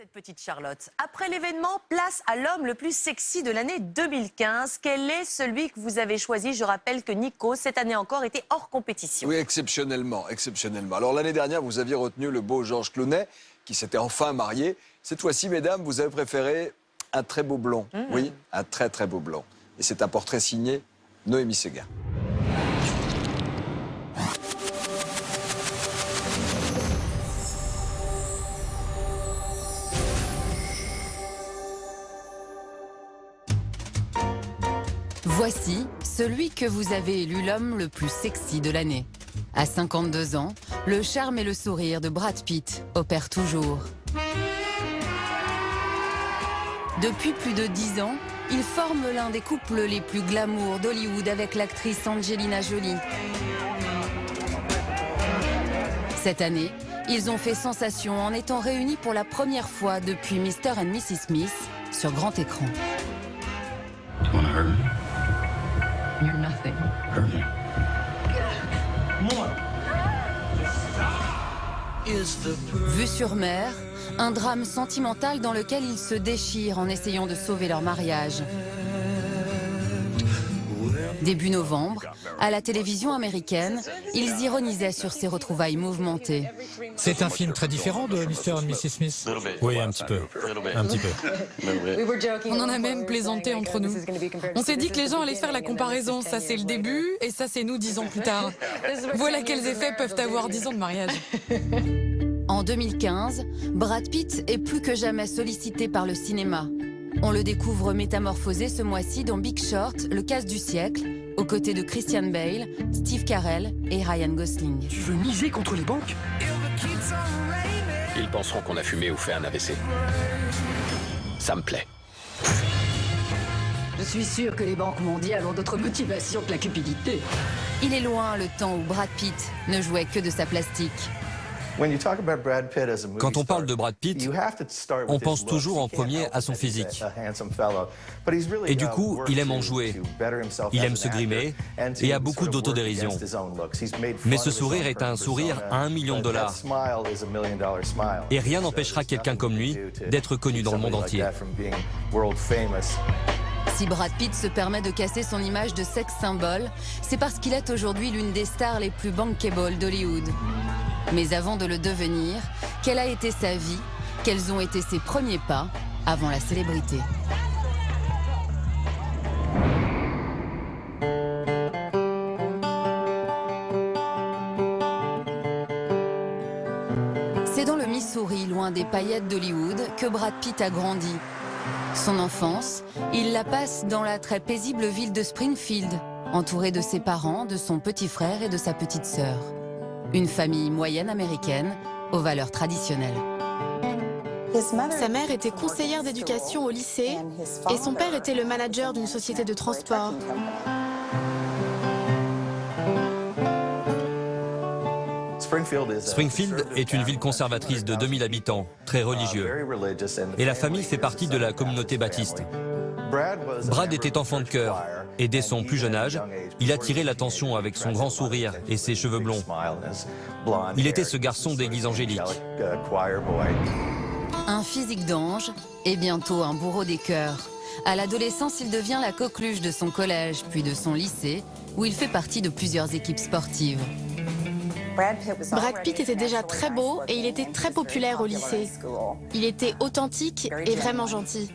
cette petite Charlotte. Après l'événement, place à l'homme le plus sexy de l'année 2015. Quel est celui que vous avez choisi? Je rappelle que Nico, cette année encore, était hors compétition. Oui, exceptionnellement. Alors l'année dernière, vous aviez retenu le beau Georges Clooney, qui s'était enfin marié. Cette fois-ci, mesdames, vous avez préféré un très beau blond. Oui, un très très beau blond. Et c'est un portrait signé Noémie Séguin. Voici celui que vous avez élu l'homme le plus sexy de l'année. À 52 ans, le charme et le sourire de Brad Pitt opèrent toujours. Depuis plus de 10 ans, il forme l'un des couples les plus glamour d'Hollywood avec l'actrice Angelina Jolie. Cette année, ils ont fait sensation en étant réunis pour la première fois depuis Mr. and Mrs. Smith sur grand écran. You're nothing. Vue sur mer, un drame sentimental dans lequel ils se déchirent en essayant de sauver leur mariage. Début novembre, à la télévision américaine, ils ironisaient sur ces retrouvailles mouvementées. C'est un film très différent de Mr. and Mrs. Smith. Oui, un petit peu. Un petit peu. On en a même plaisanté entre nous. On s'est dit que les gens allaient faire la comparaison. Ça, c'est le début, et ça, c'est nous 10 ans plus tard. Voilà quels effets peuvent avoir 10 ans de mariage. En 2015, Brad Pitt est plus que jamais sollicité par le cinéma. On le découvre métamorphosé ce mois-ci dans Big Short, le casse du siècle, aux côtés de Christian Bale, Steve Carell et Ryan Gosling. Tu veux miser contre les banques? Ils penseront qu'on a fumé ou fait un AVC. Ça me plaît. Je suis sûre que les banques mondiales ont d'autres motivations que la cupidité. Il est loin le temps où Brad Pitt ne jouait que de sa plastique. Quand on parle de Brad Pitt, on pense toujours en premier à son physique. Et du coup, il aime en jouer. Il aime se grimer et a beaucoup d'autodérision. Mais ce sourire est un sourire à $1 million. Et rien n'empêchera quelqu'un comme lui d'être connu dans le monde entier. Si Brad Pitt se permet de casser son image de sex symbole, c'est parce qu'il est aujourd'hui l'une des stars les plus bankable d'Hollywood. Mais avant de le devenir, quelle a été sa vie? Quels ont été ses premiers pas avant la célébrité? C'est dans le Missouri, loin des paillettes d'Hollywood, que Brad Pitt a grandi. Son enfance, il la passe dans la très paisible ville de Springfield, entouré de ses parents, de son petit frère et de sa petite sœur. Une famille moyenne américaine, aux valeurs traditionnelles. Sa mère était conseillère d'éducation au lycée et son père était le manager d'une société de transport. Springfield est une ville conservatrice de 2000 habitants, très religieux. Et la famille fait partie de la communauté baptiste. Brad était enfant de chœur. Et dès son plus jeune âge, il attirait l'attention avec son grand sourire et ses cheveux blonds. Il était ce garçon d'église angélique. Un physique d'ange et bientôt un bourreau des cœurs. À l'adolescence, il devient la coqueluche de son collège, puis de son lycée, où il fait partie de plusieurs équipes sportives. Brad Pitt était déjà très beau et il était très populaire au lycée. Il était authentique et vraiment gentil.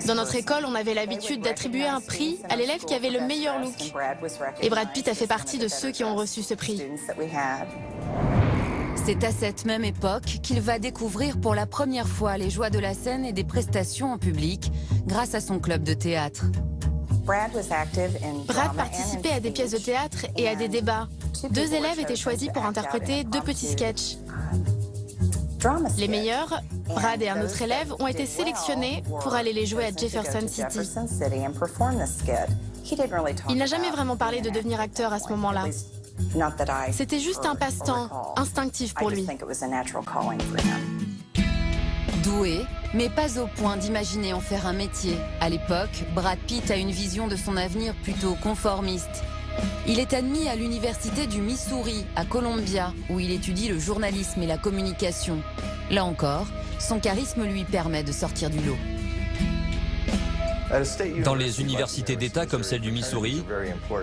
Dans notre école, on avait l'habitude d'attribuer un prix à l'élève qui avait le meilleur look. Et Brad Pitt a fait partie de ceux qui ont reçu ce prix. C'est à cette même époque qu'il va découvrir pour la première fois les joies de la scène et des prestations en public grâce à son club de théâtre. Brad participait à des pièces de théâtre et à des débats. 2 élèves étaient choisis pour interpréter 2 petits sketchs. Les meilleurs, Brad et un autre élève, ont été sélectionnés pour aller les jouer à Jefferson City. Il n'a jamais vraiment parlé de devenir acteur à ce moment-là. C'était juste un passe-temps instinctif pour lui. Doué, mais pas au point d'imaginer en faire un métier. À l'époque, Brad Pitt a une vision de son avenir plutôt conformiste. Il est admis à l'université du Missouri, à Columbia, où il étudie le journalisme et la communication. Là encore, son charisme lui permet de sortir du lot. Dans les universités d'État comme celle du Missouri,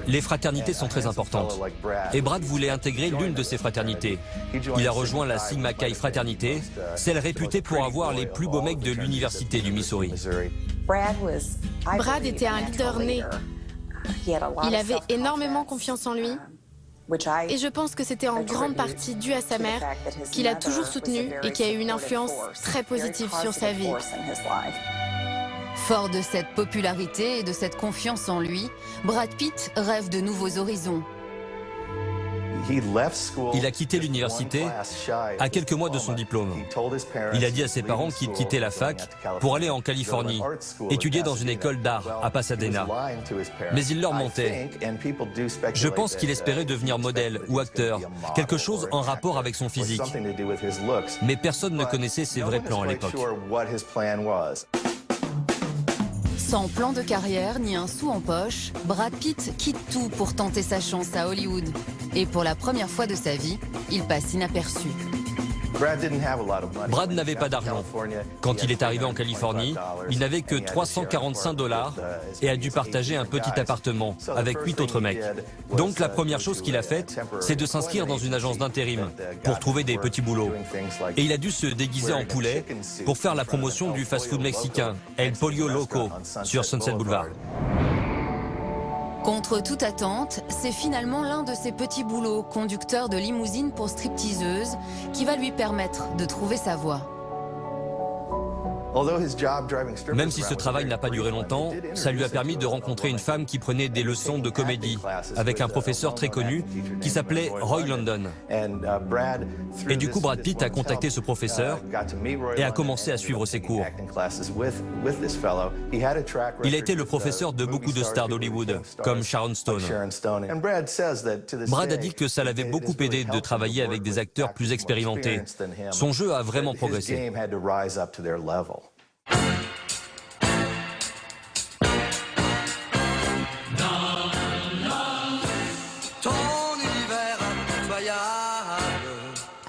les fraternités sont très importantes. Et Brad voulait intégrer l'une de ces fraternités. Il a rejoint la Sigma Chi fraternité, celle réputée pour avoir les plus beaux mecs de l'université du Missouri. Brad était un leader né. Il avait énormément confiance en lui. Et je pense que c'était en grande partie dû à sa mère, qui l'a toujours soutenu et qui a eu une influence très positive sur sa vie. Fort de cette popularité et de cette confiance en lui, Brad Pitt rêve de nouveaux horizons. Il a quitté l'université à quelques mois de son diplôme. Il a dit à ses parents qu'il quittait la fac pour aller en Californie, étudier dans une école d'art à Pasadena. Mais il leur mentait. Je pense qu'il espérait devenir modèle ou acteur, quelque chose en rapport avec son physique. Mais personne ne connaissait ses vrais plans à l'époque. Sans plan de carrière ni un sou en poche, Brad Pitt quitte tout pour tenter sa chance à Hollywood. Et pour la première fois de sa vie, il passe inaperçu. Brad n'avait pas d'argent. Quand il est arrivé en Californie, il n'avait que $345 et a dû partager un petit appartement avec 8 autres mecs. Donc la première chose qu'il a faite, c'est de s'inscrire dans une agence d'intérim pour trouver des petits boulots. Et il a dû se déguiser en poulet pour faire la promotion du fast-food mexicain El Pollo Loco sur Sunset Boulevard. Contre toute attente, c'est finalement l'un de ses petits boulots, conducteur de limousine pour stripteaseuse, qui va lui permettre de trouver sa voie. Même si ce travail n'a pas duré longtemps, ça lui a permis de rencontrer une femme qui prenait des leçons de comédie avec un professeur très connu qui s'appelait Roy London. Et du coup, Brad Pitt a contacté ce professeur et a commencé à suivre ses cours. Il a été le professeur de beaucoup de stars d'Hollywood, comme Sharon Stone. Brad a dit que ça l'avait beaucoup aidé de travailler avec des acteurs plus expérimentés. Son jeu a vraiment progressé.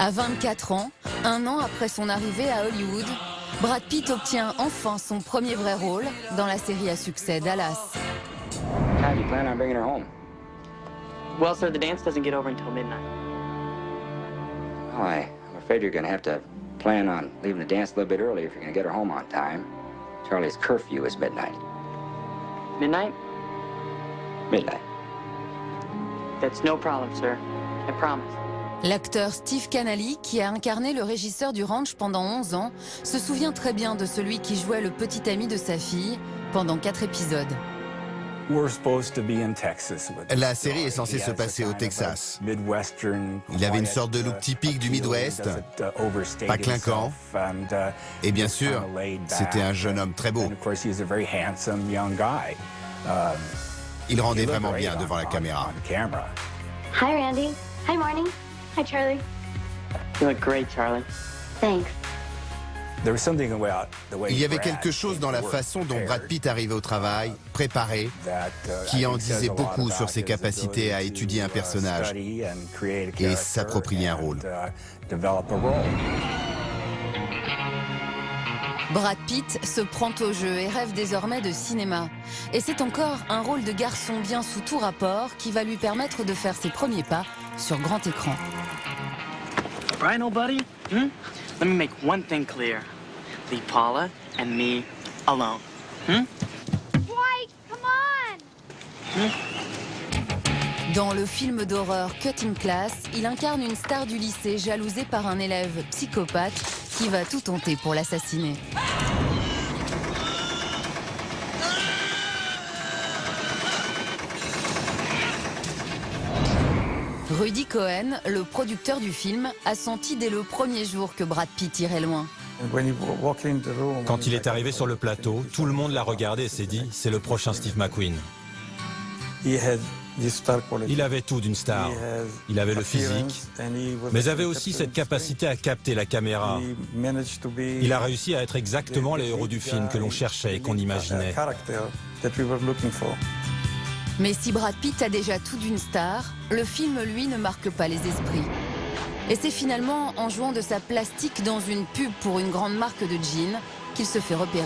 À 24 ans, un an après son arrivée à Hollywood, Brad Pitt obtient enfin son premier vrai rôle dans la série à succès Dallas. How do you plan on bringing her home? Well, sir, the dance doesn't get over until midnight. Oh, I'm afraid you're going to have to plan on leaving the dance a little bit early if you're going to get her home on time. Charlie's curfew is midnight. Midnight? Midnight. That's no problem, sir. I promise. L'acteur Steve Canally, qui a incarné le régisseur du ranch pendant 11 ans, se souvient très bien de celui qui jouait le petit ami de sa fille pendant 4 épisodes. La série est censée se passer au Texas. Il avait une sorte de look typique du Midwest, pas clinquant, et bien sûr, c'était un jeune homme très beau. Il rendait vraiment bien devant la caméra. Hi, Randy. Hi, Marnie. Hi, Charlie. You look great, Charlie. Thanks. Il y avait quelque chose dans la façon dont Brad Pitt arrivait au travail, préparé, qui en disait beaucoup sur ses capacités à étudier un personnage et s'approprier un rôle. Brad Pitt se prend au jeu et rêve désormais de cinéma. Et c'est encore un rôle de garçon bien sous tout rapport qui va lui permettre de faire ses premiers pas sur grand écran. Brian, old buddy, let me make one thing clear. Leave Paula and me alone. Dwight, come on! Dans le film d'horreur Cutting Class, il incarne une star du lycée jalousée par un élève psychopathe qui va tout tenter pour l'assassiner. Rudy Cohen, le producteur du film, a senti dès le premier jour que Brad Pitt irait loin. Quand il est arrivé sur le plateau, tout le monde l'a regardé et s'est dit « c'est le prochain Steve McQueen ». Il avait tout d'une star. Il avait le physique, mais avait aussi cette capacité à capter la caméra. Il a réussi à être exactement le héros du film que l'on cherchait et qu'on imaginait. Mais si Brad Pitt a déjà tout d'une star, le film, lui, ne marque pas les esprits. Et c'est finalement en jouant de sa plastique dans une pub pour une grande marque de jeans qu'il se fait repérer.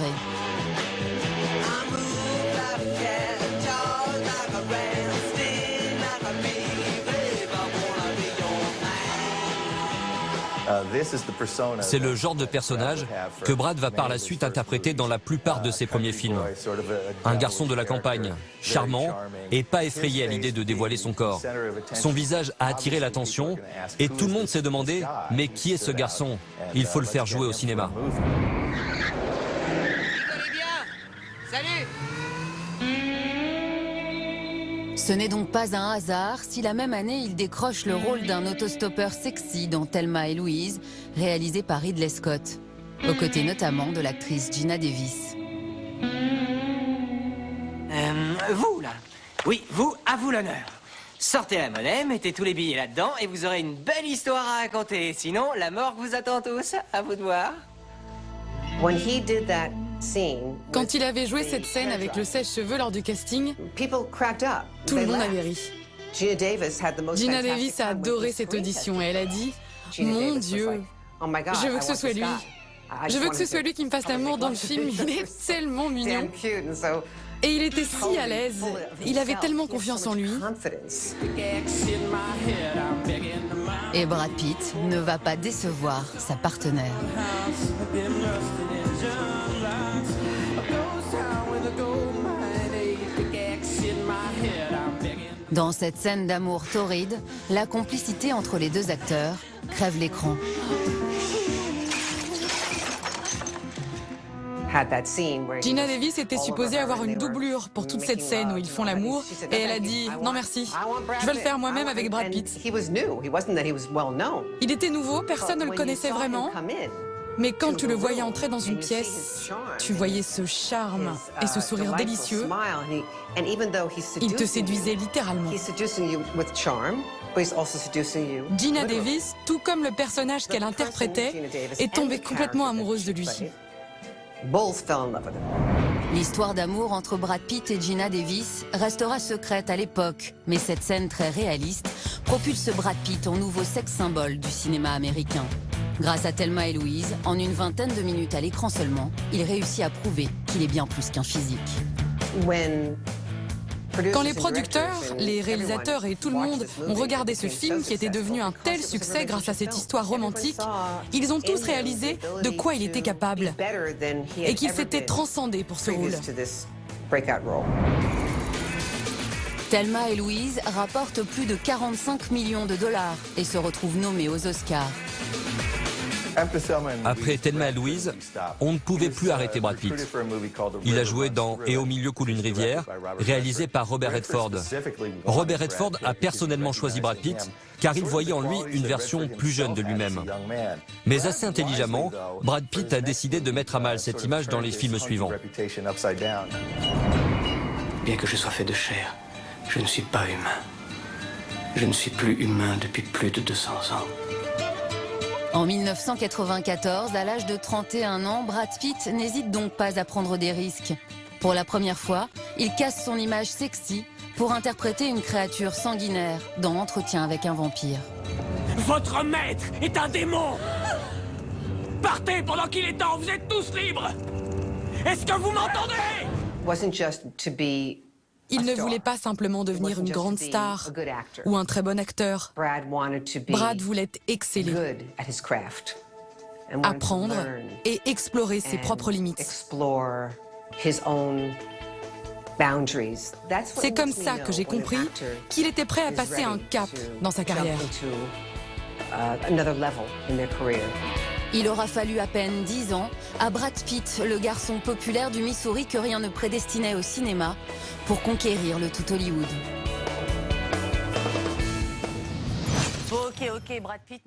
C'est le genre de personnage que Brad va par la suite interpréter dans la plupart de ses premiers films. Un garçon de la campagne, charmant et pas effrayé à l'idée de dévoiler son corps. Son visage a attiré l'attention et tout le monde s'est demandé « Mais qui est ce garçon ? Il faut le faire jouer au cinéma ». Ce n'est donc pas un hasard si la même année il décroche le rôle d'un autostoppeur sexy dans Thelma et Louise, réalisé par Ridley Scott, aux côtés notamment de l'actrice Geena Davis. Vous, là. Oui, vous, à vous l'honneur. Sortez la monnaie, mettez tous les billets là-dedans et vous aurez une belle histoire à raconter. Sinon, la mort vous attend tous. À vous de voir. Quand il avait joué cette scène avec le sèche-cheveux lors du casting, tout le monde avait ri. Geena Davis a adoré cette audition et elle a dit « Mon Dieu, je veux que ce soit lui. Je veux que ce soit lui qui me fasse l'amour dans le film. Il est tellement mignon. » Et il était si à l'aise. Il avait tellement confiance en lui. Et Brad Pitt ne va pas décevoir sa partenaire. Dans cette scène d'amour torride, la complicité entre les deux acteurs crève l'écran. Geena Davis était supposée avoir une doublure pour toute cette scène où ils font l'amour et elle a dit « Non merci, je vais le faire moi-même avec Brad Pitt ». Il était nouveau, personne ne le connaissait vraiment, mais quand tu le voyais entrer dans une pièce, tu voyais ce charme et ce sourire délicieux. Il te séduisait littéralement. Geena Davis, tout comme le personnage qu'elle interprétait, est tombée complètement amoureuse de lui. L'histoire d'amour entre Brad Pitt et Geena Davis restera secrète à l'époque, mais cette scène très réaliste propulse Brad Pitt en nouveau sex symbole du cinéma américain. Grâce à Thelma et Louise, en une vingtaine de minutes à l'écran seulement, il réussit à prouver qu'il est bien plus qu'un physique. Quand les producteurs, les réalisateurs et tout le monde ont regardé ce film qui était devenu un tel succès grâce à cette histoire romantique, ils ont tous réalisé de quoi il était capable et qu'il s'était transcendé pour ce rôle. Thelma et Louise rapportent plus de 45 millions de dollars et se retrouvent nommés aux Oscars. Après Thelma et Louise, on ne pouvait plus arrêter Brad Pitt. Il a joué dans Et au milieu coule une rivière, réalisé par Robert Redford. Robert Redford a personnellement choisi Brad Pitt car il voyait en lui une version plus jeune de lui-même. Mais assez intelligemment, Brad Pitt a décidé de mettre à mal cette image dans les films suivants. Bien que je sois fait de chair, je ne suis pas humain. Je ne suis plus humain depuis plus de 200 ans. En 1994, à l'âge de 31 ans, Brad Pitt n'hésite donc pas à prendre des risques. Pour la première fois, il casse son image sexy pour interpréter une créature sanguinaire dans Entretien avec un vampire. Votre maître est un démon! Partez pendant qu'il est temps, vous êtes tous libres! Est-ce que vous m'entendez? Il ne voulait pas simplement devenir une grande star ou un très bon acteur. Brad voulait exceller, apprendre et explorer ses propres limites. C'est comme ça que j'ai compris qu'il était prêt à passer un cap dans sa carrière. Il aura fallu à peine 10 ans à Brad Pitt, le garçon populaire du Missouri que rien ne prédestinait au cinéma, pour conquérir le tout Hollywood. Ok, Brad Pitt.